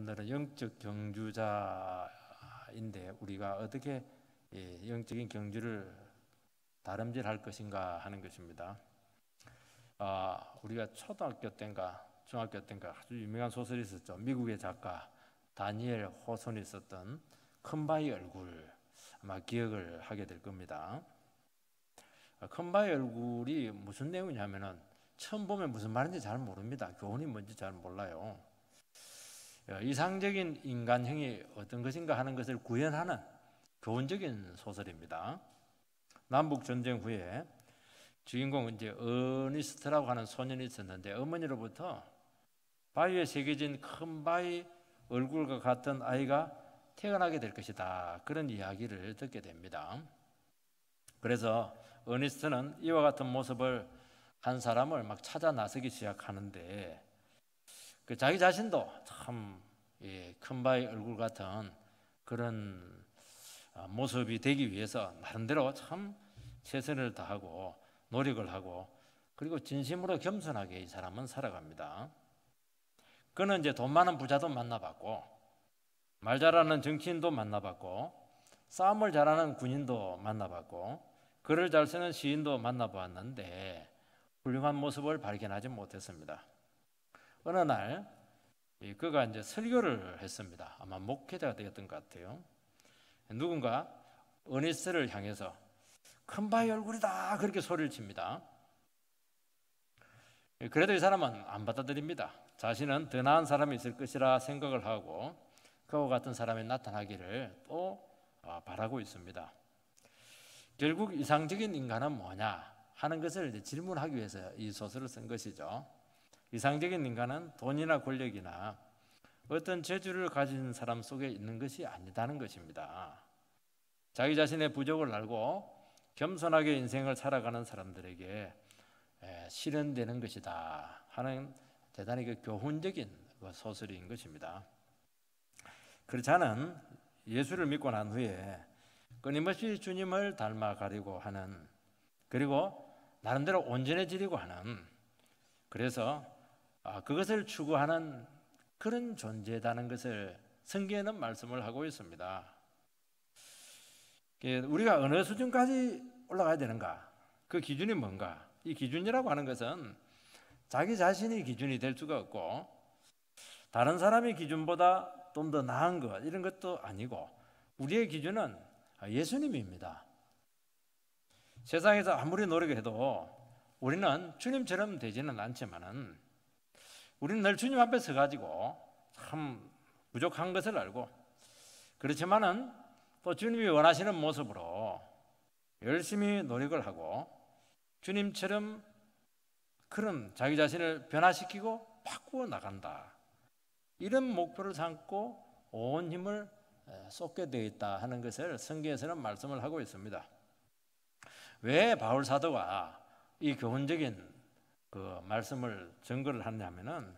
오늘은 영적 경주자인데 우리가 어떻게 영적인 경주를 다름질할 것인가 하는 것입니다. 우리가 초등학교 때인가 중학교 때인가 아주 유명한 소설이 있었죠. 미국의 작가 다니엘 호손이 썼던 큰바위 얼굴, 아마 기억을 하게 될 겁니다. 큰바위 얼굴이 무슨 내용이냐면은 처음 보면 무슨 말인지 잘 모릅니다. 교훈이 뭔지 잘 몰라요. 이상적인 인간형이 어떤 것인가 하는 것을 구현하는 교훈적인 소설입니다. 남북 전쟁 후에 주인공은 이제 어니스트라고 하는 소년이 있었는데 어머니로부터 바위에 새겨진 큰 바위 얼굴과 같은 아이가 태어나게 될 것이다, 그런 이야기를 듣게 됩니다. 그래서 어니스트는 이와 같은 모습을 한 사람을 막 찾아 나서기 시작하는데 자기 자신도 참 큰 바위 얼굴 같은 그런 모습이 되기 위해서 나름대로 참 최선을 다하고 노력을 하고 그리고 진심으로 겸손하게 이 사람은 살아갑니다. 그는 이제 돈 많은 부자도 만나봤고 말 잘하는 정치인도 만나봤고 싸움을 잘하는 군인도 만나봤고 글을 잘 쓰는 시인도 만나봤는데 훌륭한 모습을 발견하지 못했습니다. 어느 날 그가 이제 설교를 했습니다. 아마 목회자가 되었던 것 같아요. 누군가 어니스트를 향해서 큰 바위 얼굴이다 그렇게 소리를 칩니다. 그래도 이 사람은 안 받아들입니다. 자신은 더 나은 사람이 있을 것이라 생각을 하고 그와 같은 사람이 나타나기를 또 바라고 있습니다. 결국 이상적인 인간은 뭐냐 하는 것을 이제 질문하기 위해서 이 소설을 쓴 것이죠. 이상적인 인간은 돈이나 권력이나 어떤 재주를 가진 사람 속에 있는 것이 아니다는 것입니다. 자기 자신의 부족을 알고 겸손하게 인생을 살아가는 사람들에게 실현되는 것이다 하는 대단히 교훈적인 소설인 것입니다. 크리스찬은 예수를 믿고 난 후에 끊임없이 주님을 닮아가려고 하는, 그리고 나름대로 온전해지려고 하는, 그래서 그것을 추구하는 그런 존재다는 것을 성경에는 말씀을 하고 있습니다. 우리가 어느 수준까지 올라가야 되는가? 그 기준이 뭔가? 이 기준이라고 하는 것은 자기 자신이 기준이 될 수가 없고 다른 사람의 기준보다 좀 더 나은 것 이런 것도 아니고 우리의 기준은 예수님입니다. 세상에서 아무리 노력해도 우리는 주님처럼 되지는 않지만은 우리는 늘 주님 앞에 서가지고 참 부족한 것을 알고 그렇지만은 또 주님이 원하시는 모습으로 열심히 노력을 하고 주님처럼 그런 자기 자신을 변화시키고 바꾸어 나간다, 이런 목표를 삼고 온 힘을 쏟게 되어 있다 하는 것을 성경에서는 말씀을 하고 있습니다. 왜 바울 사도가 이 교훈적인 그 말씀을 증거를 하냐면은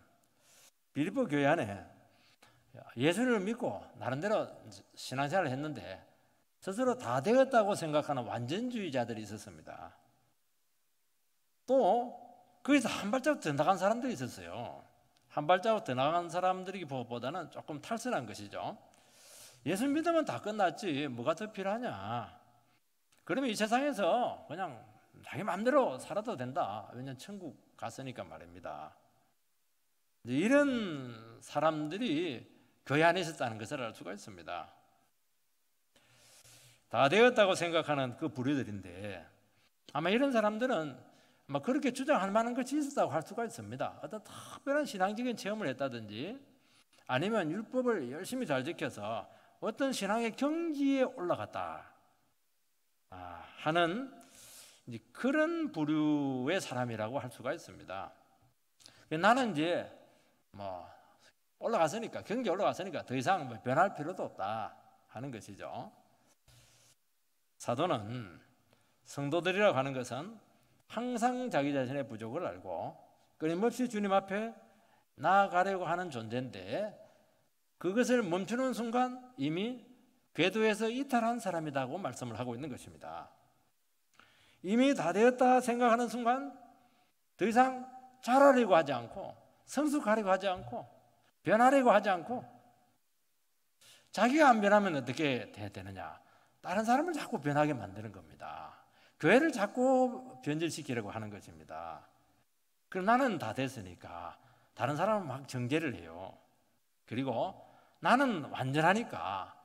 빌립보 교회 안에 예수를 믿고 나름대로 신앙생활을 했는데 스스로 다 되었다고 생각하는 완전주의자들이 있었습니다. 또 거기서 한 발자국 더 나간 사람들이 있었어요. 한 발자국 더 나간 사람들이기보다는 조금 탈선한 것이죠. 예수 믿으면 다 끝났지 뭐가 더 필요하냐, 그러면 이 세상에서 그냥 자기 마음대로 살아도 된다, 왜냐하면 천국 갔으니까 말입니다. 이런 사람들이 교회 안에 있었다는 것을 알 수가 있습니다. 다 되었다고 생각하는 그 부류들인데 아마 이런 사람들은 아마 그렇게 주장할 만한 것이 있었다고 할 수가 있습니다. 어떤 특별한 신앙적인 체험을 했다든지 아니면 율법을 열심히 잘 지켜서 어떤 신앙의 경지에 올라갔다 하는 그런 부류의 사람이라고 할 수가 있습니다. 나는 이제 올라갔으니까, 경지에 올라갔으니까 더 이상 변할 필요도 없다 하는 것이죠. 사도는 성도들이라고 하는 것은 항상 자기 자신의 부족을 알고 끊임없이 주님 앞에 나아가려고 하는 존재인데 그것을 멈추는 순간 이미 궤도에서 이탈한 사람이라고 말씀을 하고 있는 것입니다. 이미 다 되었다 생각하는 순간 더 이상 잘하려고 하지 않고 성숙하려고 하지 않고 변하려고 하지 않고 자기가 안 변하면 어떻게 돼야 되느냐? 다른 사람을 자꾸 변하게 만드는 겁니다. 교회를 자꾸 변질시키려고 하는 것입니다. 그럼 나는 다 됐으니까 다른 사람은 막 정죄를 해요. 그리고 나는 완전하니까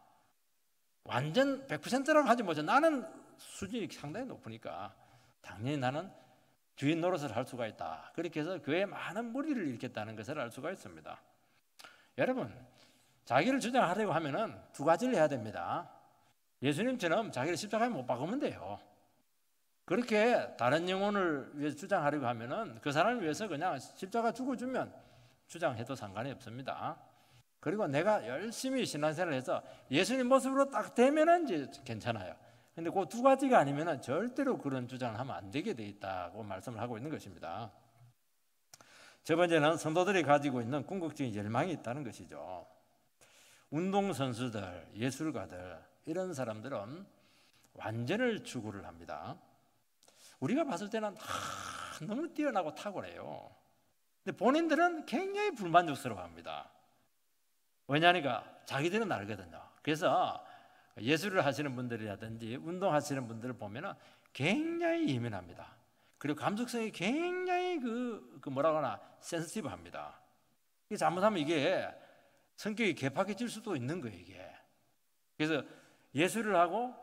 완전 100%라고 하지 못해. 나는 수준이 상당히 높으니까 당연히 나는 주인 노릇을 할 수가 있다. 그렇게 해서 교회에 많은 무리를 일으켰다는 것을 알 수가 있습니다. 여러분, 자기를 주장하려고 하면은 두 가지를 해야 됩니다. 예수님처럼 자기를 십자가에 못 박으면 돼요. 그렇게 다른 영혼을 위해서 주장하려고 하면은 그 사람을 위해서 그냥 십자가 죽어주면 주장해도 상관이 없습니다. 그리고 내가 열심히 신앙생활을 해서 예수님 모습으로 딱 되면은 이제 괜찮아요. 근데 그 두 가지가 아니면은 절대로 그런 주장을 하면 안 되게 돼 있다고 말씀을 하고 있는 것입니다. 첫 번째는 성도들이 가지고 있는 궁극적인 열망이 있다는 것이죠. 운동선수들, 예술가들 이런 사람들은 완전을 추구를 합니다. 우리가 봤을 때는 너무 뛰어나고 탁월해요. 근데 본인들은 굉장히 불만족스러워합니다. 왜냐하니까 자기들은 알거든요. 그래서 예술을 하시는 분들이라든지 운동하시는 분들을 보면은 굉장히 예민합니다. 그리고 감수성이 굉장히 뭐라고 하나 센시티브합니다. 이게 잘못하면 이게 성격이 개팍해질 수도 있는 거예요, 이게. 그래서 예술을 하고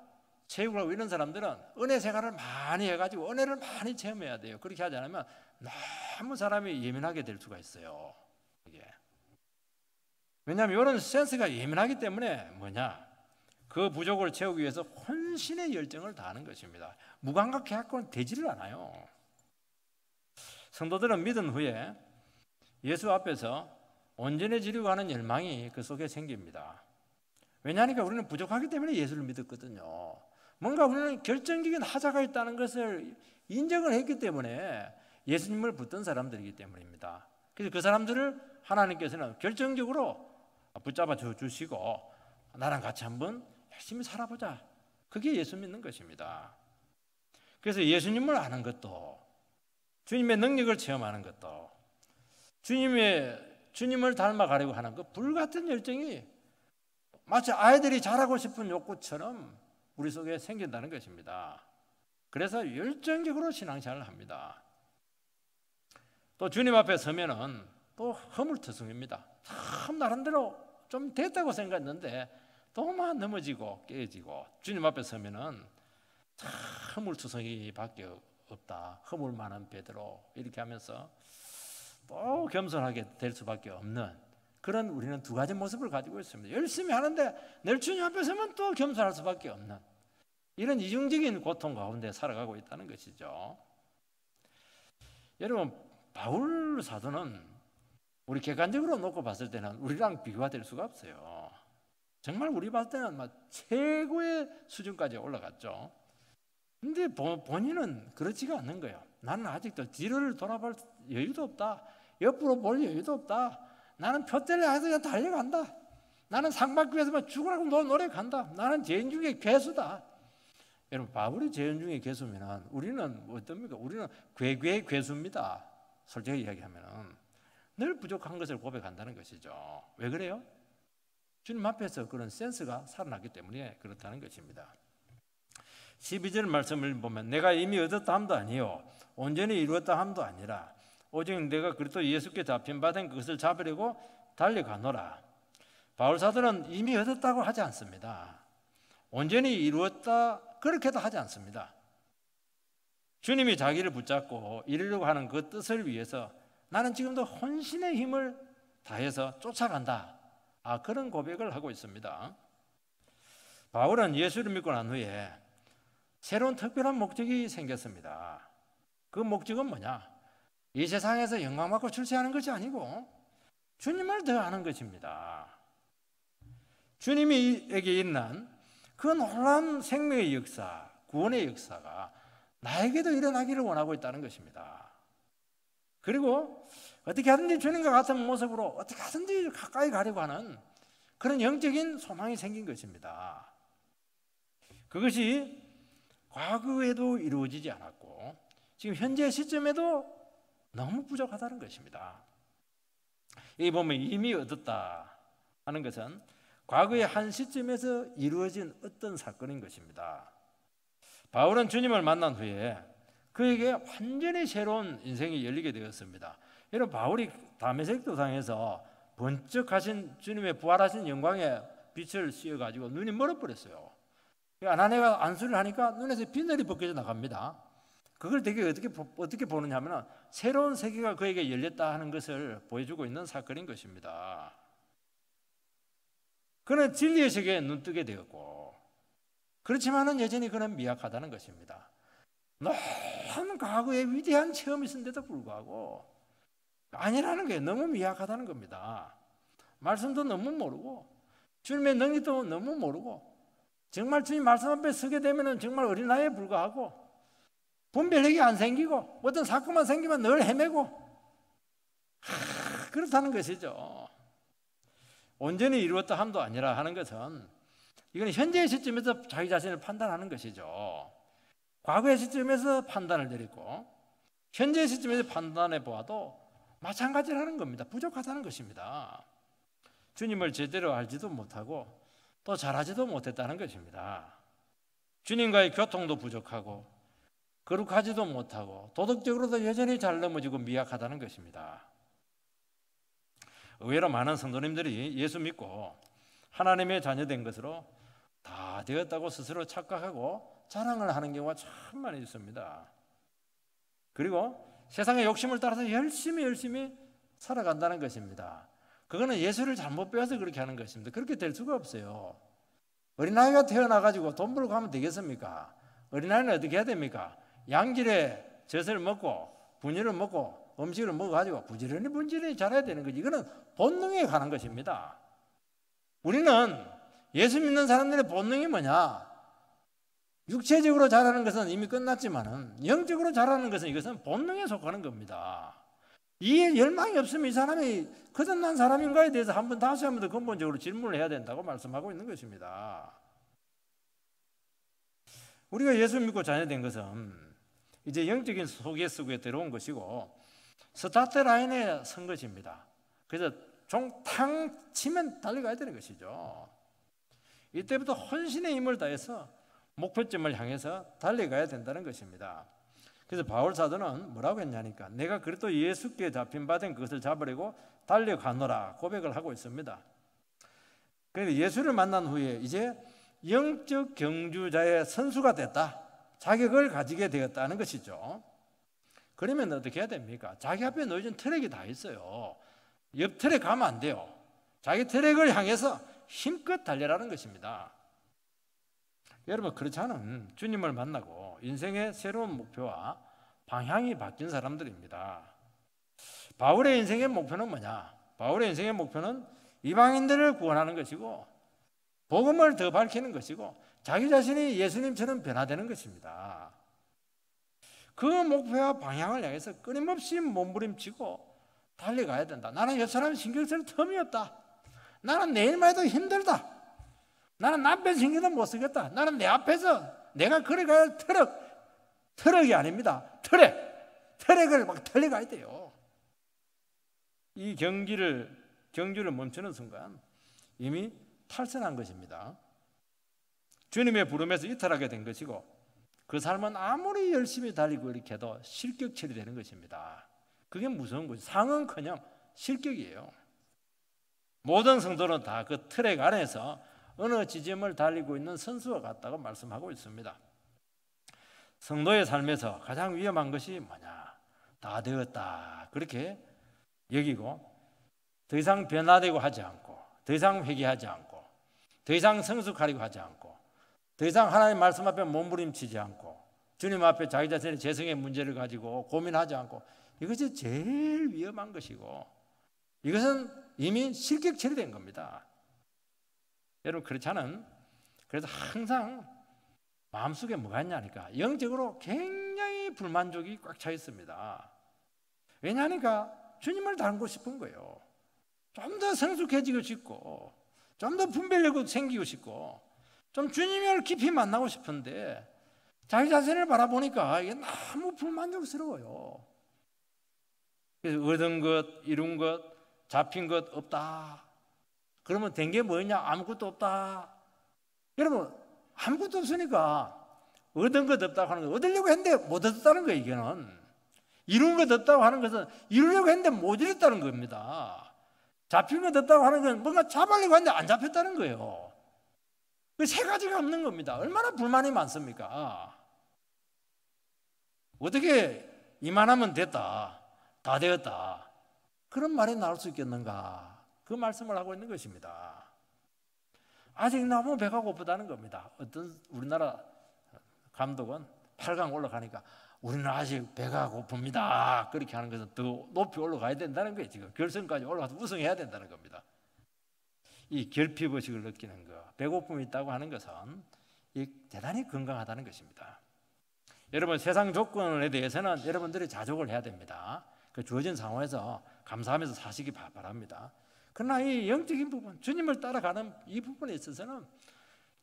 체육을 하고 이런 사람들은 은혜 생활을 많이 해가지고 은혜를 많이 체험해야 돼요. 그렇게 하지 않으면 너무 사람이 예민하게 될 수가 있어요. 이게. 왜냐하면 이런 센스가 예민하기 때문에 그 부족을 채우기 위해서 혼신의 열정을 다하는 것입니다. 무감각해갖고는 되지를 않아요. 성도들은 믿은 후에 예수 앞에서 온전해지려고 하는 열망이 그 속에 생깁니다. 왜냐하니까 우리는 부족하기 때문에 예수를 믿었거든요. 뭔가 우리는 결정적인 하자가 있다는 것을 인정을 했기 때문에 예수님을 붙든 사람들이기 때문입니다. 그래서 그 사람들을 하나님께서는 결정적으로 붙잡아 주시고 나랑 같이 한번 열심히 살아보자. 그게 예수 믿는 것입니다. 그래서 예수님을 아는 것도 주님의 능력을 체험하는 것도 주님을 닮아가려고 하는 그 불같은 열정이 마치 아이들이 자라고 싶은 욕구처럼 우리 속에 생긴다는 것입니다. 그래서 열정적으로 신앙생활을 합니다. 또 주님 앞에 서면은 또 허물투성입니다. 참 나름대로 좀 됐다고 생각했는데 또 막 넘어지고 깨지고 주님 앞에 서면은 참 허물투성이밖에 없다. 허물 많은 베드로 이렇게 하면서 또 겸손하게 될 수밖에 없는 그런 우리는 두 가지 모습을 가지고 있습니다. 열심히 하는데 늘 주님 앞에 서면 또 겸손할 수밖에 없는 이런 이중적인 고통 가운데 살아가고 있다는 것이죠. 여러분, 바울 사도는 우리 객관적으로 놓고 봤을 때는 우리랑 비교가 될 수가 없어요. 정말 우리 봤을 때는 막 최고의 수준까지 올라갔죠. 근데 본인은 그렇지가 않는 거예요. 나는 아직도 뒤를 돌아볼 여유도 없다. 옆으로 볼 여유도 없다. 나는 표대를 해서 그냥 달려간다. 나는 상 받기 위해서 죽으라고 노력한다. 나는 죄인 중에 괴수다. 여러분, 바울이 죄인 중에 괴수면 우리는 어떻습니까? 우리는 괴수입니다. 솔직히 이야기하면 늘 부족한 것을 고백한다는 것이죠. 왜 그래요? 주님 앞에서 그런 센스가 살아났기 때문에 그렇다는 것입니다. 12절 말씀을 보면 내가 이미 얻었다 함도 아니요 온전히 이루었다 함도 아니라 오직 내가 그리스도 예수께 잡힌 바된 그것을 잡으려고 달려가노라. 바울 사도는 이미 얻었다고 하지 않습니다. 온전히 이루었다 그렇게도 하지 않습니다. 주님이 자기를 붙잡고 이루려고 하는 그 뜻을 위해서 나는 지금도 혼신의 힘을 다해서 쫓아간다. 그런 고백을 하고 있습니다. 바울은 예수를 믿고 난 후에 새로운 특별한 목적이 생겼습니다. 그 목적은 뭐냐? 이 세상에서 영광받고 출세하는 것이 아니고 주님을 더 아는 것입니다. 주님에게 일어난 그 놀라운 생명의 역사, 구원의 역사가 나에게도 일어나기를 원하고 있다는 것입니다. 그리고 어떻게 하든지 주님과 같은 모습으로 어떻게 하든지 가까이 가려고 하는 그런 영적인 소망이 생긴 것입니다. 그것이 과거에도 이루어지지 않았고 지금 현재 시점에도 너무 부족하다는 것입니다. 여기 보면 이미 얻었다 하는 것은 과거의 한 시점에서 이루어진 어떤 사건인 것입니다. 바울은 주님을 만난 후에 그에게 완전히 새로운 인생이 열리게 되었습니다. 여러분, 바울이 다메섹 도상에서 번쩍하신 주님의 부활하신 영광의 빛을 씌워가지고 눈이 멀어버렸어요. 아나니아가 안수를 하니까 눈에서 비늘이 벗겨져 나갑니다. 그걸 되게 어떻게 보느냐면 새로운 세계가 그에게 열렸다 하는 것을 보여주고 있는 사건인 것입니다. 그는 진리의 세계에 눈뜨게 되었고, 그렇지만은 여전히 그는 미약하다는 것입니다. 너무 과거에 위대한 체험이 있었는데도 불구하고 아니라는 게 너무 미약하다는 겁니다. 말씀도 너무 모르고 주님의 능력도 너무 모르고 정말 주님 말씀 앞에 서게 되면 정말 어린아이에 불과하고 분별력이 안 생기고 어떤 사건만 생기면 늘 헤매고 그렇다는 것이죠. 온전히 이루었다 함도 아니라 하는 것은 이건 현재의 시점에서 자기 자신을 판단하는 것이죠. 과거의 시점에서 판단을 내리고 현재의 시점에서 판단해 보아도 마찬가지라는 겁니다. 부족하다는 것입니다. 주님을 제대로 알지도 못하고 또 잘하지도 못했다는 것입니다. 주님과의 교통도 부족하고 거룩하지도 못하고 도덕적으로도 여전히 잘 넘어지고 미약하다는 것입니다. 의외로 많은 성도님들이 예수 믿고 하나님의 자녀된 것으로 다 되었다고 스스로 착각하고 자랑을 하는 경우가 참 많이 있습니다. 그리고 세상의 욕심을 따라서 열심히 살아간다는 것입니다. 그거는 예수를 잘못 배워서 그렇게 하는 것입니다. 그렇게 될 수가 없어요. 어린아이가 태어나가지고 돈 벌고 하면 되겠습니까? 어린아이는 어떻게 해야 됩니까? 양질의 젖을 먹고 분유를 먹고 음식을 먹어가지고 부지런히 자라야 되는 거지. 이거는 본능에 관한 것입니다. 우리는 예수 믿는 사람들의 본능이 뭐냐? 육체적으로 자라는 것은 이미 끝났지만은 영적으로 자라는 것은 이것은 본능에 속하는 겁니다. 이 열망이 없으면 이 사람이 거듭난 사람인가에 대해서 다시 한 번 더 근본적으로 질문을 해야 된다고 말씀하고 있는 것입니다. 우리가 예수 믿고 자녀된 것은 이제 영적인 소개수에 들어온 것이고 스타트 라인에 선 것입니다. 그래서 종탕 치면 달려가야 되는 것이죠. 이때부터 혼신의 힘을 다해서 목표점을 향해서 달려가야 된다는 것입니다. 그래서 바울 사도는 뭐라고 했냐니까 내가 그리스도 예수께 잡힌 바 된 그것을 잡으려고 달려가노라 고백을 하고 있습니다. 그런데 예수를 만난 후에 이제 영적 경주자의 선수가 됐다, 자격을 가지게 되었다는 것이죠. 그러면 어떻게 해야 됩니까? 자기 앞에 놓여진 트랙이 다 있어요. 옆 트랙 가면 안 돼요. 자기 트랙을 향해서 힘껏 달려라는 것입니다. 여러분, 그렇지 않은 주님을 만나고 인생의 새로운 목표와 방향이 바뀐 사람들입니다. 바울의 인생의 목표는 뭐냐? 바울의 인생의 목표는 이방인들을 구원하는 것이고 복음을 더 밝히는 것이고 자기 자신이 예수님처럼 변화되는 것입니다. 그 목표와 방향을 향해서 끊임없이 몸부림치고 달려가야 된다. 나는 옆 사람 신경 쓸 틈이 없다. 나는 내일만 해도 힘들다. 나는 남편 신경도 못 쓰겠다. 나는 내 앞에서 내가 걸어갈 트럭이 아닙니다. 트랙을 막 달려가야 돼요. 이 경주를 멈추는 순간 이미 탈선한 것입니다. 주님의 부름에서 이탈하게 된 것이고 그 삶은 아무리 열심히 달리고 이렇게 해도 실격 처리되는 것입니다. 그게 무서운 거죠. 상은커녕 실격이에요. 모든 성도는 다 그 트랙 안에서 어느 지점을 달리고 있는 선수와 같다고 말씀하고 있습니다. 성도의 삶에서 가장 위험한 것이 뭐냐? 다 되었다 그렇게 여기고 더 이상 변화되고 하지 않고 더 이상 회개하지 않고 더 이상 성숙하려고 하지 않고 더 이상 하나님 말씀 앞에 몸부림치지 않고 주님 앞에 자기 자신의 재성의 문제를 가지고 고민하지 않고 이것이 제일 위험한 것이고 이것은 이미 실격 처리된 겁니다. 여러분, 그렇지 않은 그래서 항상 마음속에 뭐가 있냐니까 영적으로 굉장히 불만족이 꽉 차 있습니다. 왜냐하니까 주님을 닮고 싶은 거예요. 좀 더 성숙해지고 싶고 좀 더 분별력도 생기고 싶고 좀 주님을 깊이 만나고 싶은데 자기 자신을 바라보니까 이게 너무 불만족스러워요. 그래서 얻은 것, 이룬 것, 잡힌 것 없다. 그러면 된 게 뭐냐? 아무것도 없다. 여러분, 아무것도 없으니까 얻은 것 없다고 하는 거, 얻으려고 했는데 못 얻었다는 거예요. 이게는 이룬 것 없다고 하는 것은 이루려고 했는데 못 이뤘다는 겁니다. 잡힌 것 없다고 하는 건 뭔가 잡으려고 했는데 안 잡혔다는 거예요. 그 세 가지가 없는 겁니다. 얼마나 불만이 많습니까? 어떻게 이만하면 됐다, 다 되었다, 그런 말이 나올 수 있겠는가? 그 말씀을 하고 있는 것입니다. 아직 너무 배가 고프다는 겁니다. 어떤 우리나라 감독은 8강 올라가니까 우리는 아직 배가 고픕니다, 그렇게 하는 것은 더 높이 올라가야 된다는 거예요. 지금 결승까지 올라가서 우승해야 된다는 겁니다. 이 결핍의식을 느끼는 것, 배고픔이 있다고 하는 것은 대단히 건강하다는 것입니다. 여러분, 세상 조건에 대해서는 여러분들이 자족을 해야 됩니다. 그 주어진 상황에서 감사하면서 사시기 바랍니다. 그러나 이 영적인 부분, 주님을 따라가는 이 부분에 있어서는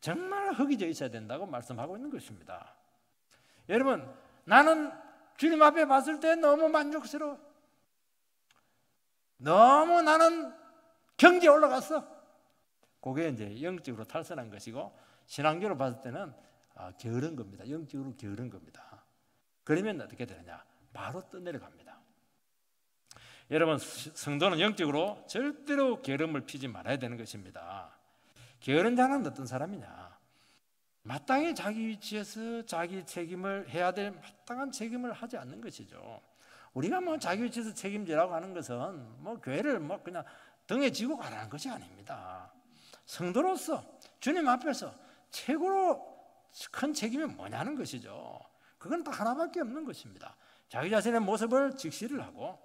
정말 허기져 있어야 된다고 말씀하고 있는 것입니다. 여러분, 나는 주님 앞에 봤을 때 너무 만족스러워, 너무 나는 경지에 올라갔어. 그게 이제 영적으로 탈선한 것이고, 신앙적으로 봤을 때는 게으른 겁니다. 영적으로 게으른 겁니다. 그러면 어떻게 되느냐? 바로 떠내려갑니다. 여러분, 성도는 영적으로 절대로 게으름을 피지 말아야 되는 것입니다. 게으른 자는 어떤 사람이냐? 마땅히 자기 위치에서 자기 책임을 해야 될 마땅한 책임을 하지 않는 것이죠. 우리가 뭐 자기 위치에서 책임지라고 하는 것은 뭐 교회를 뭐 그냥 등에 지고 가라는 것이 아닙니다. 성도로서 주님 앞에서 최고로 큰 책임이 뭐냐는 것이죠. 그건 딱 하나밖에 없는 것입니다. 자기 자신의 모습을 직시를 하고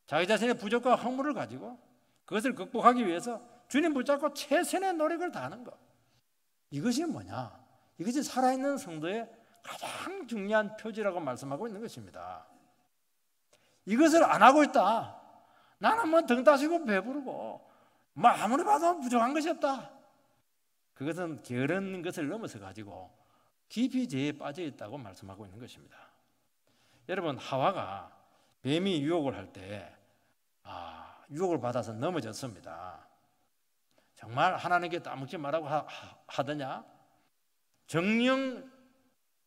자기 자신의 부족과 허물을 가지고 그것을 극복하기 위해서 주님 붙잡고 최선의 노력을 다하는 것, 이것이 뭐냐? 이것이 살아있는 성도의 가장 중요한 표지라고 말씀하고 있는 것입니다. 이것을 안 하고 있다, 나는 뭐 등 따시고 배부르고 뭐 아무리 봐도 부족한 것이 없다, 그것은 게으른 것을 넘어서 가지고 깊이 죄에 빠져 있다고 말씀하고 있는 것입니다. 여러분, 하와가 뱀이 유혹을 할 때 유혹을 받아서 넘어졌습니다. 정말 하나님께 따먹지 말라고 하더냐? 정령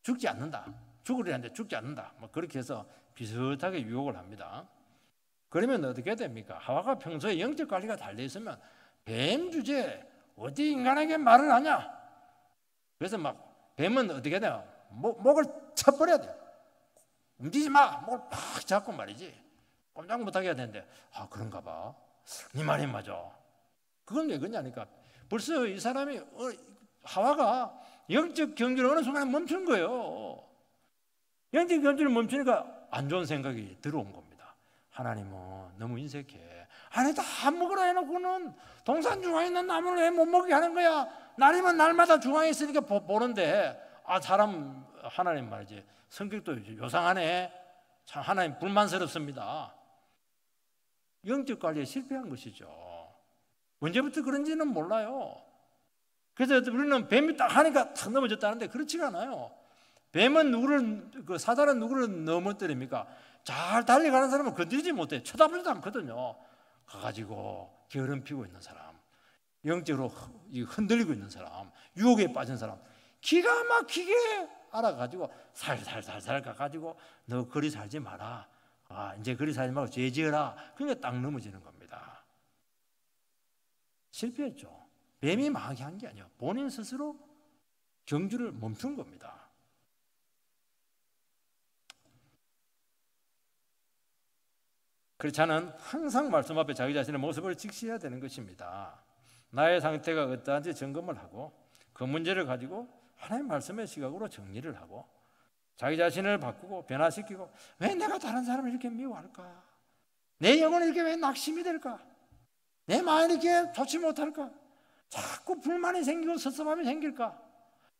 죽지 않는다, 죽으려 하는데 죽지 않는다, 뭐 그렇게 해서 비슷하게 유혹을 합니다. 그러면 어떻게 됩니까? 하와가 평소에 영적 관리가 잘 돼 있으면 뱀 주제에 어디 인간에게 말을 하냐? 그래서 막 뱀은 어떻게 돼요? 목을 쳐버려야 돼요. 움직이지 마! 목을 팍 잡고 말이지, 꼼짝 못하게 해야 되는데, 그런가 봐, 네 말이 맞아. 그건 왜 그러냐니까 벌써 이 사람이 하와가 영적 경주를 어느 순간에 멈춘 거예요. 영적 경주를 멈추니까 안 좋은 생각이 들어온 겁니다. 하나님은 너무 인색해. 아니, 다 먹으라 해놓고는 동산 중앙에 있는 나무를 왜 못 먹게 하는 거야? 날이면 날마다 중앙에 있으니까 보는데, 사람 하나님 말이지 성격도 요상하네. 참 하나님 불만스럽습니다. 영적 관리에 실패한 것이죠. 언제부터 그런지는 몰라요. 그래서 우리는 뱀이 딱 하니까 탁 넘어졌다는데 그렇지가 않아요. 뱀은 사자는 누구를 넘어뜨립니까? 잘 달려가는 사람은 건드리지 못해. 쳐다보지도 않거든요. 가가지고 게으름 피고 있는 사람, 영적으로 흔들리고 있는 사람, 유혹에 빠진 사람, 기가 막히게 알아가지고 살살살살 가가지고 너 그리 살지 마라, 이제 그리 살지 말고 죄 지어라. 그러니까 딱 넘어지는 겁니다. 실패했죠. 뱀이 망하게 한 게 아니에요. 본인 스스로 경주를 멈춘 겁니다. 그래서 저는 항상 말씀 앞에 자기 자신의 모습을 직시해야 되는 것입니다. 나의 상태가 어떠한지 점검을 하고 그 문제를 가지고 하나님 말씀의 시각으로 정리를 하고 자기 자신을 바꾸고 변화시키고, 왜 내가 다른 사람을 이렇게 미워할까? 내 영혼이 이렇게 왜 낙심이 될까? 내 마음이 이렇게 좋지 못할까? 자꾸 불만이 생기고 섭섭함이 생길까?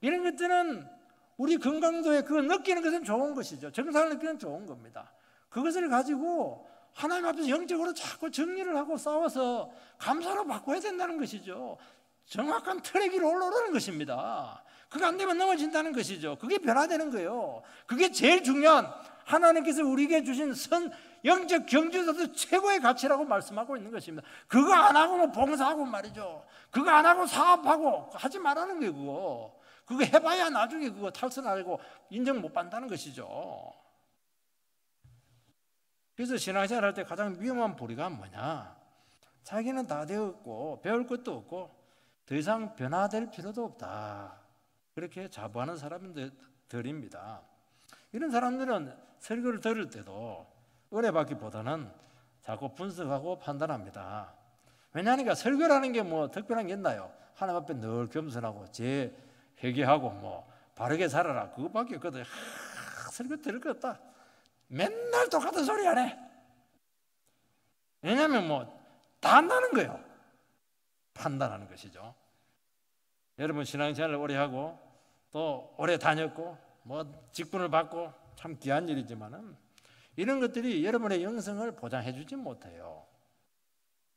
이런 것들은 우리 건강도에 그거 느끼는 것은 좋은 것이죠. 정상을 느끼는 좋은 겁니다. 그것을 가지고 하나님 앞에서 영적으로 자꾸 정리를 하고 싸워서 감사로 바꿔야 된다는 것이죠. 정확한 틀의 위로 올라오는 것입니다. 그게 안 되면 넘어진다는 것이죠. 그게 변화되는 거예요. 그게 제일 중요한, 하나님께서 우리에게 주신 영적 경주에서도 최고의 가치라고 말씀하고 있는 것입니다. 그거 안 하고 뭐 봉사하고 말이죠. 그거 안 하고 사업하고 하지 말라는 게 그거. 그거 해봐야 나중에 그거 탈선하고 인정 못 받는다는 것이죠. 그래서 신앙생활 할 때 가장 위험한 보리가 뭐냐? 자기는 다 되었고 배울 것도 없고 더 이상 변화될 필요도 없다. 그렇게 자부하는 사람들입니다. 이런 사람들은 설교를 들을 때도 은혜 받기보다는 자꾸 분석하고 판단합니다. 왜냐하니까 설교라는 게 뭐 특별한 게 있나요? 하나님 앞에 늘 겸손하고 제 회개하고 뭐 바르게 살아라 그거밖에 없거든. 설교 들을 거 없다. 맨날 똑같은 소리 안 해. 왜냐하면 뭐 다 안다는 거예요. 판단하는 것이죠. 여러분 신앙생활을 오래 하고 또 오래 다녔고 뭐 직분을 받고 참 귀한 일이지만은 이런 것들이 여러분의 영성을 보장해 주지 못해요.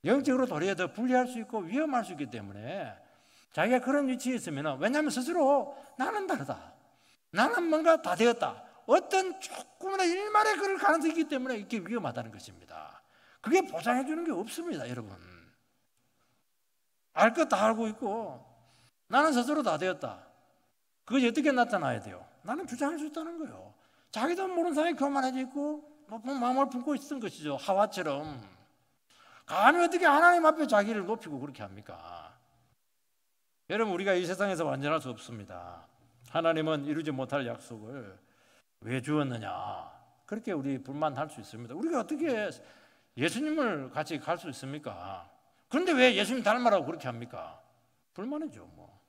영적으로 도리어 더 불리할 수 있고 위험할 수 있기 때문에 자기가 그런 위치에 있으면 왜냐하면 스스로 나는 다르다. 나는 뭔가 다 되었다. 어떤 조금이나 일말의 그럴 가능성이 있기 때문에 이게 위험하다는 것입니다. 그게 보장해 주는 게 없습니다. 여러분. 알 것 다 알고 있고 나는 스스로 다 되었다. 그것이 어떻게 나타나야 돼요? 나는 주장할 수 있다는 거예요. 자기도 모르는 사람이 교만해져 있고 높은 마음을 품고 있었던 것이죠. 하와처럼. 감히 어떻게 하나님 앞에 자기를 높이고 그렇게 합니까? 여러분 우리가 이 세상에서 완전할 수 없습니다. 하나님은 이루지 못할 약속을 왜 주었느냐? 그렇게 우리 불만할 수 있습니다. 우리가 어떻게 예수님을 같이 갈 수 있습니까? 그런데 왜 예수님 닮으라고 그렇게 합니까? 불만이죠. 뭐.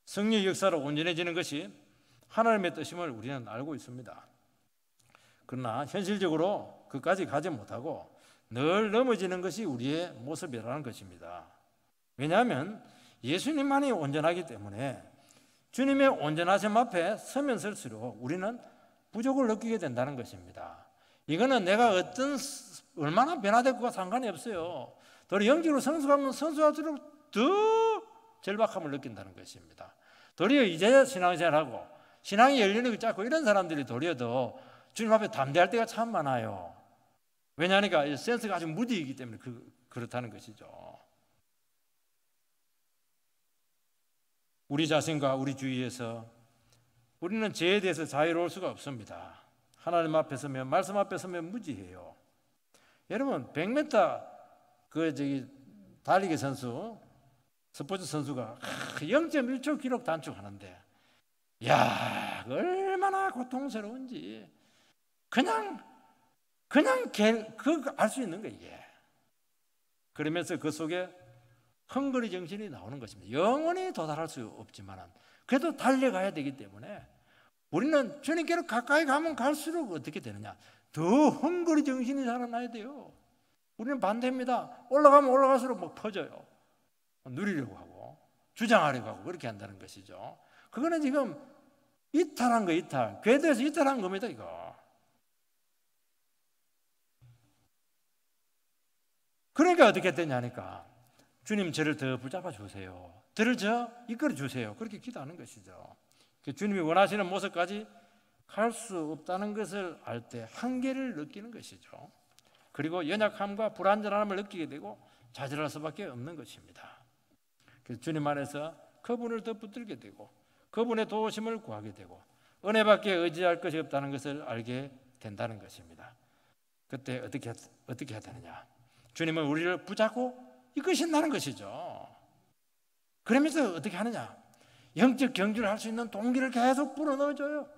성령의 역사로 온전해지는 것이 하나님의 뜻임을 우리는 알고 있습니다. 그러나 현실적으로 그까지 가지 못하고 늘 넘어지는 것이 우리의 모습이라는 것입니다. 왜냐하면 예수님만이 온전하기 때문에 주님의 온전하심 앞에 서면 설수록 우리는 부족을 느끼게 된다는 것입니다. 이거는 내가 얼마나 변화됐고가 상관이 없어요. 도리어 영적으로 성숙하면 성숙할수록 더 절박함을 느낀다는 것입니다. 도리어 이제 신앙생활하고 신앙이 열리는 게 짧고 이런 사람들이 도리어 더 주님 앞에 담대할 때가 참 많아요. 왜냐하니까 센스가 아주 무디이기 때문에 그렇다는 것이죠. 우리 자신과 우리 주위에서 우리는 죄에 대해서 자유로울 수가 없습니다. 하나님 앞에 서면 말씀 앞에 서면 무지해요. 여러분 100m 달리기 선수 스포츠 선수가 0.1초 기록 단축하는데 야 얼마나 고통스러운지 그냥 그거 알 수 있는 거예요. 이게. 그러면서 그 속에 헝그리 정신이 나오는 것입니다. 영원히 도달할 수 없지만 그래도 달려가야 되기 때문에 우리는 주님께로 가까이 가면 갈수록 어떻게 되느냐? 더 헝그리 정신이 살아나야 돼요. 우리는 반대입니다. 올라가면 올라갈수록 막 퍼져요. 누리려고 하고 주장하려고 하고 그렇게 한다는 것이죠. 그거는 지금 이탈한 거 이탈. 궤도에서 이탈한 겁니다. 이거. 그러니까 어떻게 되냐니까 주님 저를 더 붙잡아 주세요. 저를 이끌어 주세요. 그렇게 기도하는 것이죠. 주님이 원하시는 모습까지 갈 수 없다는 것을 알 때 한계를 느끼는 것이죠. 그리고 연약함과 불완전함을 느끼게 되고 좌절할 수밖에 없는 것입니다. 그래서 주님 안에서 그분을 더 붙들게 되고 그분의 도우심을 구하게 되고 은혜밖에 의지할 것이 없다는 것을 알게 된다는 것입니다. 그때 어떻게 해야 되느냐? 주님은 우리를 붙잡고 이끄신다는 것이죠. 그러면서 어떻게 하느냐? 영적 경주를 할 수 있는 동기를 계속 불어넣어줘요.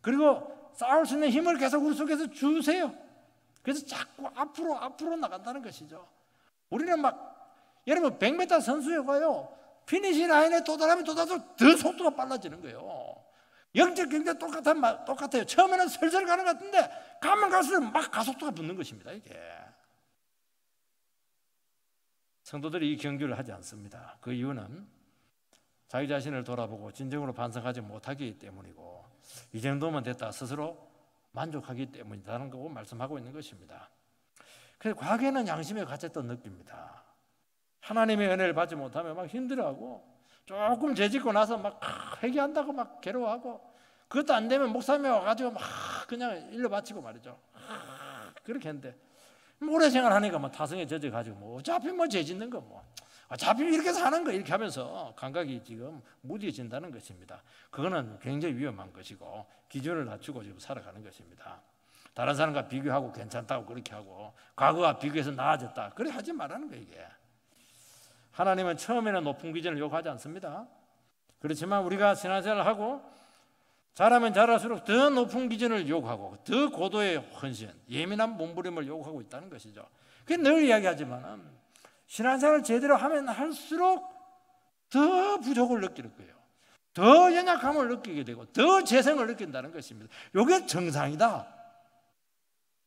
그리고 싸울 수 있는 힘을 계속 우리 속에서 주세요. 그래서 자꾸 앞으로 나간다는 것이죠. 우리는 여러분 100m 선수에 가요. 피니시 라인에 도달하면 도달할수록 더 속도가 빨라지는 거예요. 영적 경제 똑같아요. 처음에는 슬슬 가는 것 같은데 가면 갈수록 막 가속도가 붙는 것입니다. 이게. 성도들이 이 경주를 하지 않습니다. 그 이유는 자기 자신을 돌아보고 진정으로 반성하지 못하기 때문이고 이 정도면 됐다 스스로 만족하기 때문이라는 거고 말씀하고 있는 것입니다. 그래서 과거에는 양심의 가책도 느낍니다. 하나님의 은혜를 받지 못하면 막 힘들어하고 조금 죄짓고 나서 막 회개한다고 막 괴로워하고 그것도 안 되면 목사님이 와가지고 막 그냥 일러 바치고 말이죠. 그렇게 했는데 오래 생활하니까 뭐 타성에 젖어가지고 뭐 어차피 뭐 죄 짓는 거 뭐 어차피 이렇게 사는 거 이렇게 하면서 감각이 지금 무뎌진다는 것입니다. 그거는 굉장히 위험한 것이고 기준을 낮추고 지금 살아가는 것입니다. 다른 사람과 비교하고 괜찮다고 그렇게 하고 과거와 비교해서 나아졌다 그렇게 하지 말라는 거예요. 이게 하나님은 처음에는 높은 기준을 요구하지 않습니다. 그렇지만 우리가 신앙생활을 하고 잘하면 잘할수록 더 높은 기준을 요구하고 더 고도의 헌신, 예민한 몸부림을 요구하고 있다는 것이죠. 그게 늘 이야기하지만 신앙생활을 제대로 하면 할수록 더 부족을 느낄 거예요. 더 연약함을 느끼게 되고 더 재성을 느낀다는 것입니다. 이게 정상이다.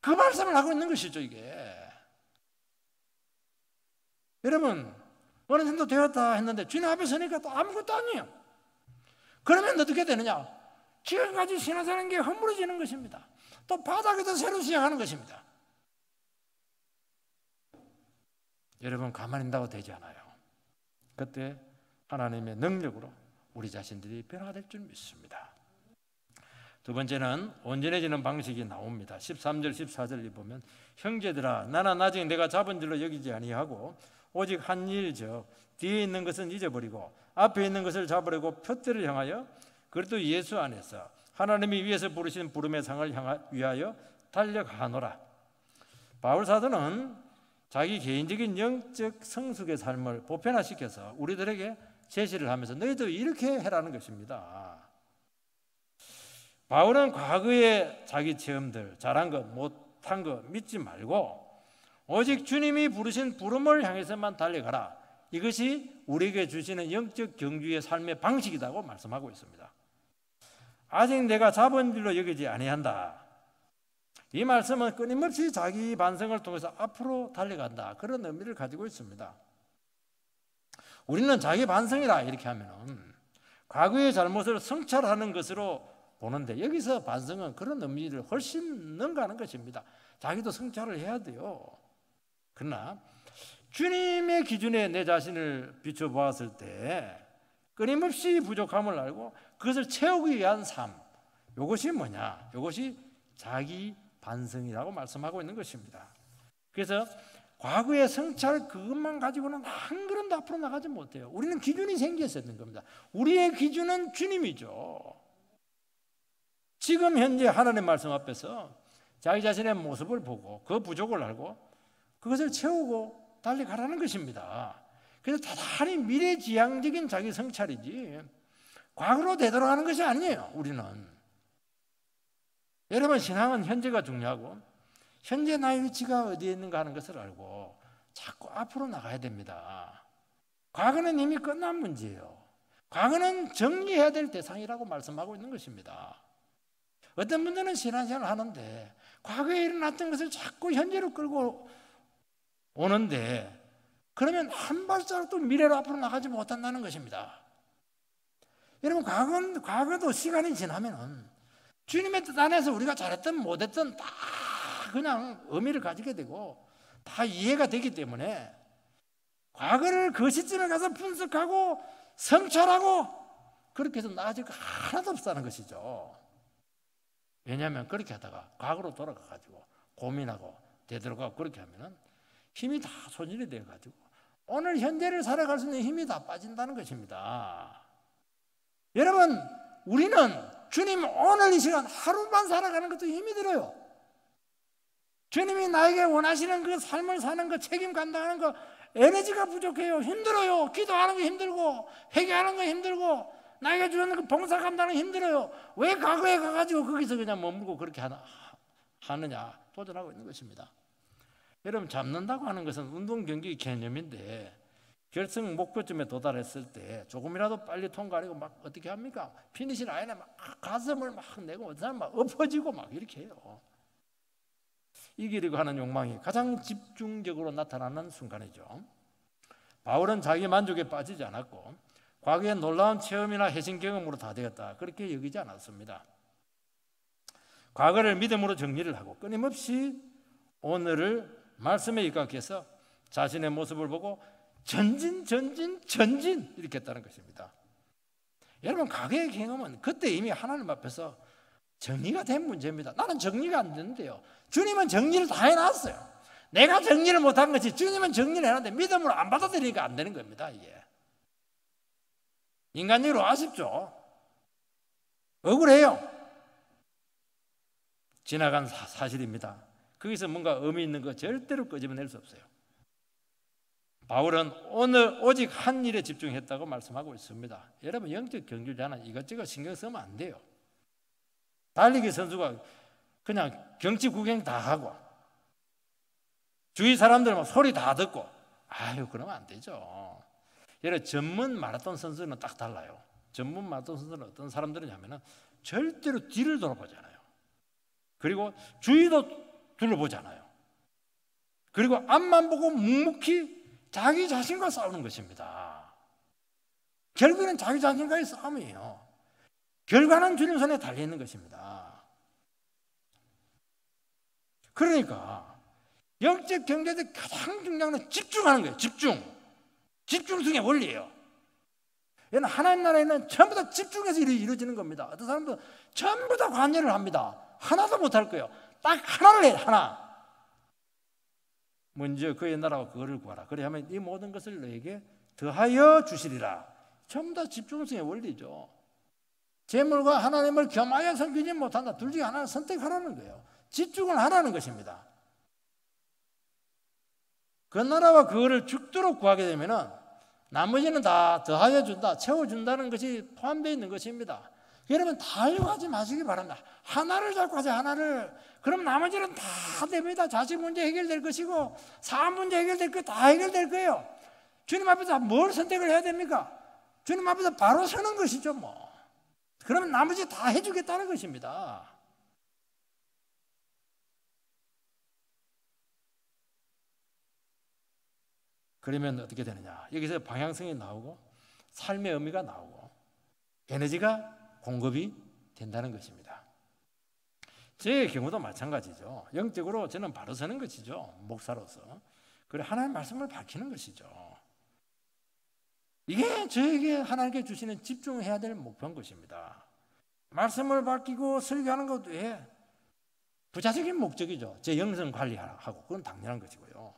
그 말씀을 하고 있는 것이죠. 이게 여러분 어느 정도 되었다 했는데 주님 앞에 서니까 또 아무것도 아니에요. 그러면 어떻게 되느냐? 지금까지 신앙생활하는 게 허물어지는 것입니다. 또 바닥에서 새로 시작하는 것입니다. 여러분 가만히 있다고 되지 않아요. 그때 하나님의 능력으로 우리 자신들이 변화될 줄 믿습니다. 두 번째는 온전해지는 방식이 나옵니다. 13절 14절을 보면 형제들아 나는 아직 내가 잡은 줄로 여기지 아니하고 오직 한 일 즉 뒤에 있는 것은 잊어버리고 앞에 있는 것을 잡으려고 표대를 향하여 그리스도 예수 안에서 하나님이 위에서 부르신 부름의 상을 위하여 달려가노라. 바울 사도는 자기 개인적인 영적 성숙의 삶을 보편화시켜서 우리들에게 제시를 하면서 너희도 이렇게 해라는 것입니다. 바울은 과거의 자기 체험들, 잘한 것, 못한 것 믿지 말고 오직 주님이 부르신 부름을 향해서만 달려가라. 이것이 우리에게 주시는 영적 경주의 삶의 방식이라고 말씀하고 있습니다. 아직 내가 잡은 줄로 여기지 아니한다. 이 말씀은 끊임없이 자기 반성을 통해서 앞으로 달려간다. 그런 의미를 가지고 있습니다. 우리는 자기 반성이라 이렇게 하면은 과거의 잘못을 성찰하는 것으로 보는데 여기서 반성은 그런 의미를 훨씬 능가하는 것입니다. 자기도 성찰을 해야 돼요. 그러나 주님의 기준에 내 자신을 비춰보았을 때 끊임없이 부족함을 알고 그것을 채우기 위한 삶, 이것이 뭐냐? 이것이 자기 반성이라고 말씀하고 있는 것입니다. 그래서 과거의 성찰 그것만 가지고는 한 걸음도 앞으로 나가지 못해요. 우리는 기준이 생겼어야 되는 겁니다. 우리의 기준은 주님이죠. 지금 현재 하나님 말씀 앞에서 자기 자신의 모습을 보고 그 부족을 알고 그것을 채우고 달려가라는 것입니다. 그래서 대단히 미래지향적인 자기 성찰이지 과거로 되돌아가는 것이 아니에요. 우리는 여러분 신앙은 현재가 중요하고 현재 나의 위치가 어디에 있는가 하는 것을 알고 자꾸 앞으로 나가야 됩니다. 과거는 이미 끝난 문제예요. 과거는 정리해야 될 대상이라고 말씀하고 있는 것입니다. 어떤 분들은 신앙생활을 하는데 과거에 일어났던 것을 자꾸 현재로 끌고 오는데 그러면 한 발자국도 미래로 앞으로 나가지 못한다는 것입니다. 여러분 과거도 시간이 지나면은 주님의 뜻 안에서 우리가 잘했든 못했든 다 그냥 의미를 가지게 되고 다 이해가 되기 때문에 과거를 그 시점에 가서 분석하고 성찰하고 그렇게 해서 나아질 거 하나도 없다는 것이죠. 왜냐하면 그렇게 하다가 과거로 돌아가가지고 고민하고 되돌아가고 그렇게 하면은 힘이 다 소진이 돼가지고 오늘 현재를 살아갈 수 있는 힘이 다 빠진다는 것입니다. 여러분 우리는 주님 오늘 이 시간 하루만 살아가는 것도 힘이 들어요. 주님이 나에게 원하시는 그 삶을 사는 거 책임 감당하는 거 에너지가 부족해요. 힘들어요. 기도하는 거 힘들고 회개하는 거 힘들고 나에게 주는 그 봉사 감당은 힘들어요. 왜 과거에 가가지고 거기서 그냥 머물고 그렇게 하느냐 도전하고 있는 것입니다. 여러분 잡는다고 하는 것은 운동 경기 개념인데 결승 목표점에 도달했을 때 조금이라도 빨리 통과하려고 막 어떻게 합니까? 피니시 라인에 막 가슴을 막 내고 어떤 사람 막 엎어지고 막 이렇게 해요. 이기려고 하는 욕망이 가장 집중적으로 나타나는 순간이죠. 바울은 자기 만족에 빠지지 않았고 과거의 놀라운 체험이나 해신 경험으로 다 되었다 그렇게 여기지 않았습니다. 과거를 믿음으로 정리를 하고 끊임없이 오늘을 말씀에 입각해서 자신의 모습을 보고 전진 이렇게 했다는 것입니다. 여러분 과거의 경험은 그때 이미 하나님 앞에서 정리가 된 문제입니다. 나는 정리가 안 되는데요. 주님은 정리를 다 해놨어요. 내가 정리를 못한 것이 주님은 정리를 해놨는데 믿음으로 안 받아들이니까 안 되는 겁니다. 이게 인간적으로 아쉽죠. 억울해요. 지나간 사실입니다. 거기서 뭔가 의미 있는 거 절대로 끄집어낼 수 없어요. 바울은 오늘 오직 한 일에 집중했다고 말씀하고 있습니다. 여러분 영적 경주자는 이것저것 신경 쓰면 안 돼요. 달리기 선수가 그냥 경치 구경 다 하고 주위 사람들 막 소리 다 듣고 아유 그러면 안 되죠. 여러분 전문 마라톤 선수는 딱 달라요. 전문 마라톤 선수는 어떤 사람들이냐면은 절대로 뒤를 돌아보잖아요. 그리고 주위도 둘러보잖아요. 그리고 앞만 보고 묵묵히 자기 자신과 싸우는 것입니다. 결국에는 자기 자신과의 싸움이에요. 결과는 주님 손에 달려있는 것입니다. 그러니까 영적 경제에서 가장 중요한 건 집중하는 거예요. 집중성의 원리예요. 얘는 하나님 나라에는 전부 다 집중해서 이루어지는 겁니다. 어떤 사람도 전부 다 관여를 합니다. 하나도 못할 거예요. 딱 하나를 해요. 하나. 먼저 그의 나라와 그거를 구하라. 그래 하면 이 모든 것을 너에게 더하여 주시리라. 전부 다 집중성의 원리죠. 재물과 하나님을 겸하여 섬기지 못한다. 둘 중에 하나를 선택하라는 거예요. 집중을 하라는 것입니다. 그 나라와 그거를 죽도록 구하게 되면은 나머지는 다 더하여 준다, 채워준다는 것이 포함되어 있는 것입니다. 여러분 다 하려고 하지 마시기 바랍니다. 하나를 잡고 하세요. 하나를. 그럼 나머지는 다 됩니다. 자식 문제 해결될 것이고 사업 문제 해결될 거 다 해결될 거예요. 주님 앞에서 뭘 선택을 해야 됩니까? 주님 앞에서 바로 서는 것이죠 뭐. 그러면 나머지 다 해주겠다는 것입니다. 그러면 어떻게 되느냐? 여기서 방향성이 나오고 삶의 의미가 나오고 에너지가 공급이 된다는 것입니다. 제 경우도 마찬가지죠. 영적으로 저는 바로 서는 것이죠. 목사로서. 그리고 하나님의 말씀을 밝히는 것이죠. 이게 저에게 하나님께 주시는 집중해야 될 목표인 것입니다. 말씀을 밝히고 설교하는 것 외에 부차적인 목적이죠. 제 영성 관리하고 그건 당연한 것이고요.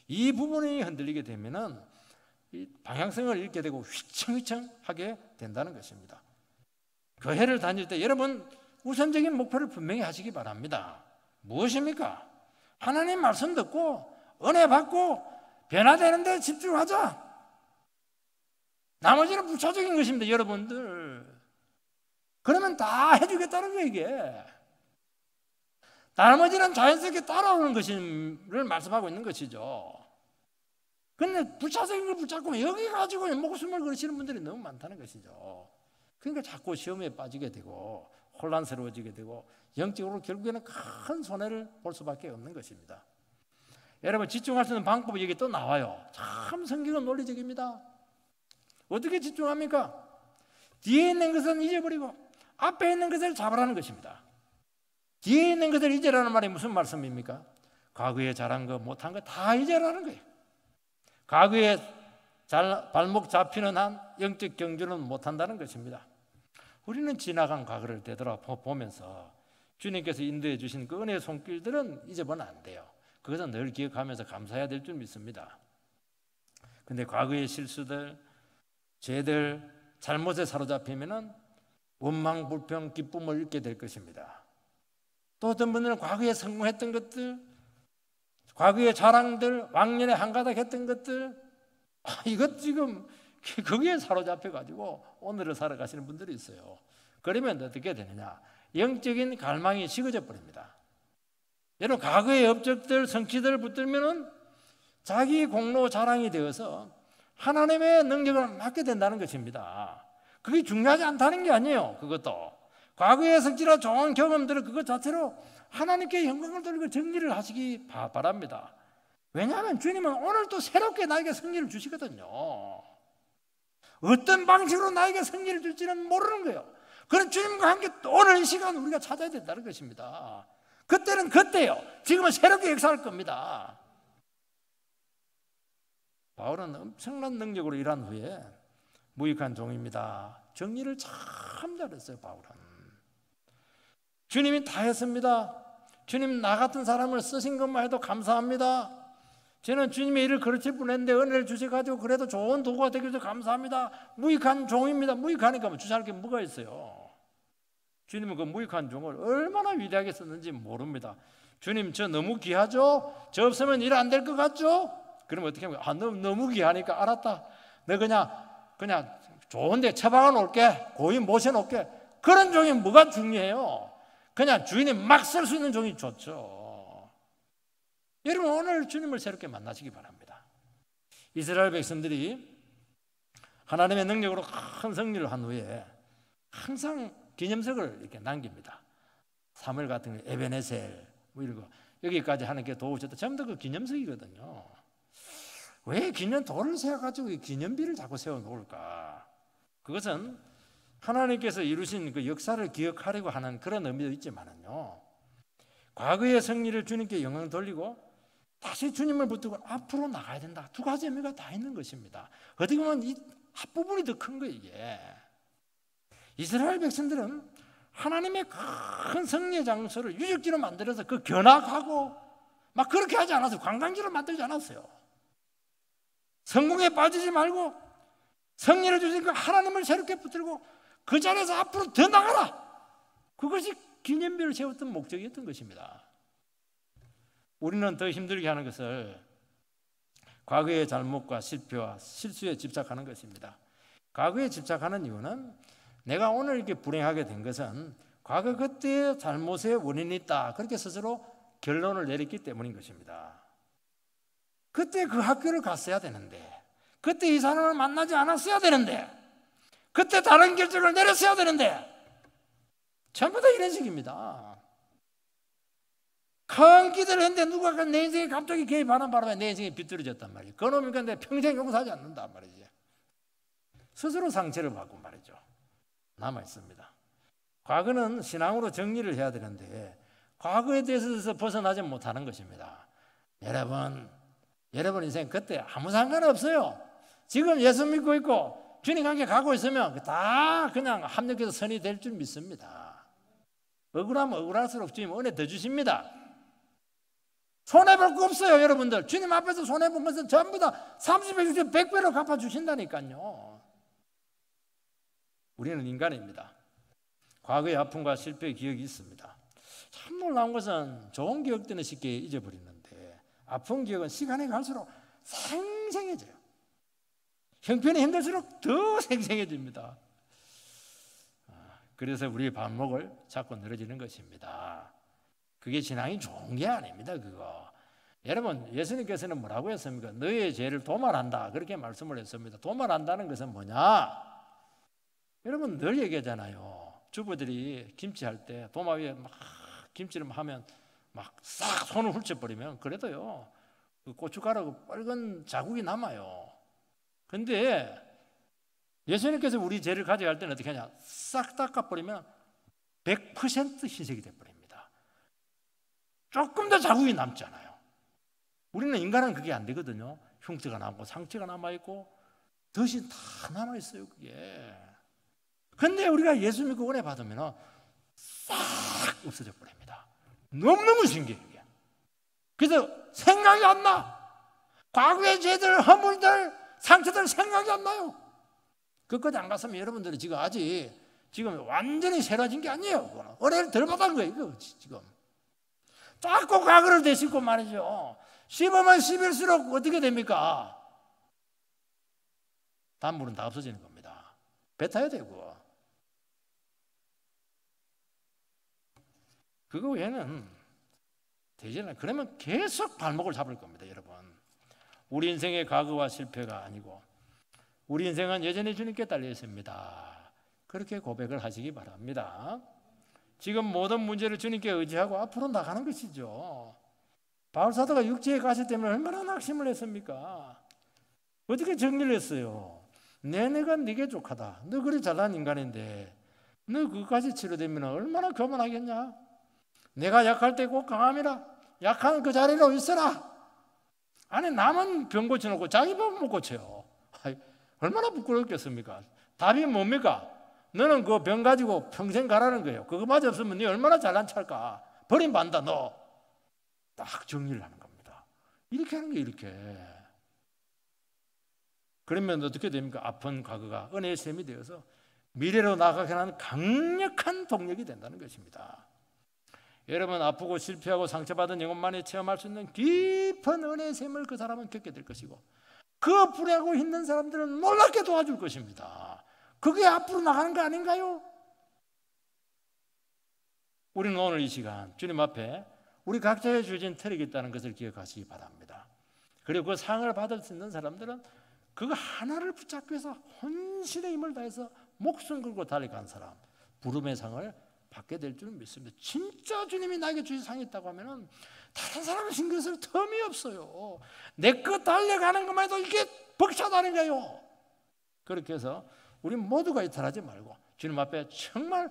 이 부분이 흔들리게 되면은 이 방향성을 잃게 되고 휘청휘청하게 된다는 것입니다. 교회를 다닐 때 여러분 우선적인 목표를 분명히 하시기 바랍니다. 무엇입니까? 하나님 말씀 듣고 은혜 받고 변화되는 데 집중하자. 나머지는 부차적인 것입니다. 여러분들. 그러면 다 해주겠다는 거예요 이게. 나머지는 자연스럽게 따라오는 것을 말씀하고 있는 것이죠. 그런데 부차적인 걸 붙잡고 여기 가지고 목숨을 걸으시는 분들이 너무 많다는 것이죠. 그러니까 자꾸 시험에 빠지게 되고 혼란스러워지게 되고 영적으로 결국에는 큰 손해를 볼 수밖에 없는 것입니다. 여러분 집중할 수 있는 방법이 여기 또 나와요. 참 성경은 논리적입니다. 어떻게 집중합니까? 뒤에 있는 것은 잊어버리고 앞에 있는 것을 잡으라는 것입니다. 뒤에 있는 것을 잊으라는 말이 무슨 말씀입니까? 과거에 잘한 거 못한 거 다 잊으라는 거예요. 과거에 발목 잡히는 한 영적 경주는 못한다는 것입니다. 우리는 지나간 과거를 되돌아보면서 주님께서 인도해 주신 그 은혜의 손길들은 잊어버리면 안 돼요. 그것은 늘 기억하면서 감사해야 될 줄 믿습니다. 그런데 과거의 실수들, 죄들, 잘못에 사로잡히면은 원망, 불평, 기쁨을 잃게 될 것입니다. 또 어떤 분들은 과거에 성공했던 것들, 과거의 자랑들, 왕년에 한가닥 했던 것들, 이것 지금 거기에 사로잡혀가지고 오늘을 살아가시는 분들이 있어요. 그러면 어떻게 되느냐? 영적인 갈망이 식어져 버립니다. 여러분 과거의 업적들, 성취들을 붙들면은 자기 공로 자랑이 되어서 하나님의 능력을 맡게 된다는 것입니다. 그게 중요하지 않다는 게 아니에요. 그것도 과거의 성취나 좋은 경험들을 그것 자체로 하나님께 영광을 돌리고 정리를 하시기 바랍니다. 왜냐하면 주님은 오늘 또 새롭게 나에게 승리를 주시거든요. 어떤 방식으로 나에게 승리를 줄지는 모르는 거예요. 그런 주님과 함께 오늘 이 시간 우리가 찾아야 된다는 것입니다. 그때는 그때요. 지금은 새롭게 역사할 겁니다. 바울은 엄청난 능력으로 일한 후에 무익한 종입니다. 정리를 참 잘했어요. 바울은. 주님이 다 했습니다. 주님 나 같은 사람을 쓰신 것만 해도 감사합니다. 저는 주님의 일을 가르칠 뻔했는데 은혜를 주셔가지고 그래도 좋은 도구가 되기를 감사합니다. 무익한 종입니다. 무익하니까 뭐 주시할 게 뭐가 있어요. 주님은 그 무익한 종을 얼마나 위대하게 썼는지 모릅니다. 주님 저 너무 귀하죠? 저 없으면 일 안 될 것 같죠? 그러면 어떻게 하면 너무 귀하니까 알았다. 너 그냥 좋은 데 처박아 놓을게. 고인 모셔놓을게. 그런 종이 뭐가 중요해요? 그냥 주인이 막 쓸 수 있는 종이 좋죠. 여러분 오늘 주님을 새롭게 만나시기 바랍니다. 이스라엘 백성들이 하나님의 능력으로 큰 승리를 한 후에 항상 기념석을 이렇게 남깁니다. 사무엘 같은 거 에베네셀 뭐 이런 거 여기까지 하나님께 도우셨다. 전부 다 그 기념석이거든요. 왜 기념돌을 세워가지고 기념비를 자꾸 세워놓을까? 그것은 하나님께서 이루신 그 역사를 기억하려고 하는 그런 의미도 있지만은요, 과거의 승리를 주님께 영광 돌리고 다시 주님을 붙들고 앞으로 나가야 된다. 두 가지 의미가 다 있는 것입니다. 어떻게 보면 이 앞부분이 더 큰 거예요. 이게 이스라엘 백성들은 하나님의 큰 승리의 장소를 유적지로 만들어서 그 견학하고 막 그렇게 하지 않았어요. 관광지로 만들지 않았어요. 성공에 빠지지 말고 승리를 주시니까 하나님을 새롭게 붙들고 그 자리에서 앞으로 더 나가라. 그것이 기념비를 세웠던 목적이었던 것입니다. 우리는 더 힘들게 하는 것을 과거의 잘못과 실패와 실수에 집착하는 것입니다. 과거에 집착하는 이유는 내가 오늘 이렇게 불행하게 된 것은 과거 그때의 잘못의 원인이 있다. 그렇게 스스로 결론을 내렸기 때문인 것입니다. 그때 그 학교를 갔어야 되는데, 그때 이 사람을 만나지 않았어야 되는데, 그때 다른 결정을 내렸어야 되는데, 전부 다 이런 식입니다. 큰 기대를 했는데 누가 내 인생에 갑자기 개입하는 바람에 내 인생이 비뚤어졌단 말이에요. 그놈이니까 내 평생 용서하지 않는단 말이지. 스스로 상처를 받고 말이죠. 남아 있습니다. 과거는 신앙으로 정리를 해야 되는데 과거에 대해서 벗어나지 못하는 것입니다. 여러분 인생 그때 아무 상관없어요. 지금 예수 믿고 있고 주님 함께 가고 있으면 다 그냥 합력해서 선이 될 줄 믿습니다. 억울하면 억울할수록 주님 은혜 더 주십니다. 손해볼 거 없어요. 여러분들 주님 앞에서 손해본 것은 전부 다 30배, 60배, 100배로 갚아주신다니까요. 우리는 인간입니다. 과거의 아픔과 실패의 기억이 있습니다. 참 놀라운 것은 좋은 기억들은 쉽게 잊어버리는데 아픈 기억은 시간이 갈수록 생생해져요. 형편이 힘들수록 더 생생해집니다. 그래서 우리의 발목을 잡고 늘어지는 것입니다. 그게 신앙이 좋은 게 아닙니다. 그거. 여러분 예수님께서는 뭐라고 했습니까? 너의 죄를 도말한다 그렇게 말씀을 했습니다. 도말한다는 것은 뭐냐? 여러분 늘 얘기하잖아요. 주부들이 김치할 때 도마 위에 막 김치를 하면 막 싹 손을 훑어버리면 그래도요 그 고춧가루 빨간 자국이 남아요. 근데 예수님께서 우리 죄를 가져갈 때는 어떻게 하냐? 싹 닦아버리면 100% 흰색이 돼버립니다. 조금 더 자국이 남잖아요. 우리는 인간은 그게 안 되거든요. 흉터가 남고 상처가 남아있고 덫이 다 남아있어요. 그게. 근데 우리가 예수 믿고 은혜 받으면 싹 없어져 버립니다. 너무너무 신기해요. 그래서 생각이 안 나. 과거의 죄들, 허물들, 상처들 생각이 안 나요. 그것까지 안 갔으면 여러분들이 지금 아직 지금 완전히 새로워진 게 아니에요. 은혜를 덜 받은 거예요. 이거 지금. 자꾸 과거를 되씹고 말이죠. 씹으면 씹을수록 어떻게 됩니까? 단물은 다 없어지는 겁니다. 뱉어야 되고. 그거 외에는 되지는 그러면 계속 발목을 잡을 겁니다. 여러분 우리 인생의 과거와 실패가 아니고 우리 인생은 여전히 주님께 달려 있습니다. 그렇게 고백을 하시기 바랍니다. 지금 모든 문제를 주님께 의지하고 앞으로 나가는 것이죠. 바울 사도가 육체의 가시 때문에 얼마나 낙심을 했습니까? 어떻게 정리를 했어요? 내가 네게 족하다. 너 그리 잘난 인간인데 너 그까지 치료되면 얼마나 교만하겠냐? 내가 약할 때 꼭 강함이라. 약한 그 자리로 있어라. 아니 남은 병 고쳐놓고 자기 병 못 고쳐요. 얼마나 부끄럽겠습니까? 답이 뭡니까? 너는 그 병 가지고 평생 가라는 거예요. 그거마저 없으면 네 얼마나 잘난 찰까. 버림받는다 너. 딱 정리를 하는 겁니다. 이렇게 하는 게 이렇게. 그러면 어떻게 됩니까? 아픈 과거가 은혜의 셈이 되어서 미래로 나아가게 하는 강력한 동력이 된다는 것입니다. 여러분 아프고 실패하고 상처받은 영혼만이 체험할 수 있는 깊은 은혜의 셈을 그 사람은 겪게 될 것이고 그 불행하고 힘든 사람들은 놀랍게 도와줄 것입니다. 그게 앞으로 나가는 거 아닌가요? 우리는 오늘 이 시간 주님 앞에 우리 각자의 주어진 트랙이 있다는 것을 기억하시기 바랍니다. 그리고 그 상을 받을 수 있는 사람들은 그거 하나를 붙잡기 위해서 혼신의 힘을 다해서 목숨 걸고 달려간 사람, 부름의 상을 받게 될 줄 믿습니다. 진짜 주님이 나에게 주신 상이 있다고 하면 다른 사람을 신경 쓸 틈이 없어요. 내 거 달려가는 것만 해도 이게 벅차다는 거예요. 그렇게 해서 우리 모두가 이탈하지 말고 주님 앞에 정말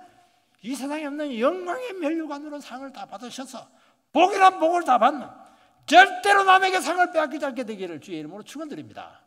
이 세상에 없는 영광의 면류관으로 상을 다 받으셔서 복이란 복을 다 받는 절대로 남에게 상을 빼앗기지 않게 되기를 주의 이름으로 축원드립니다.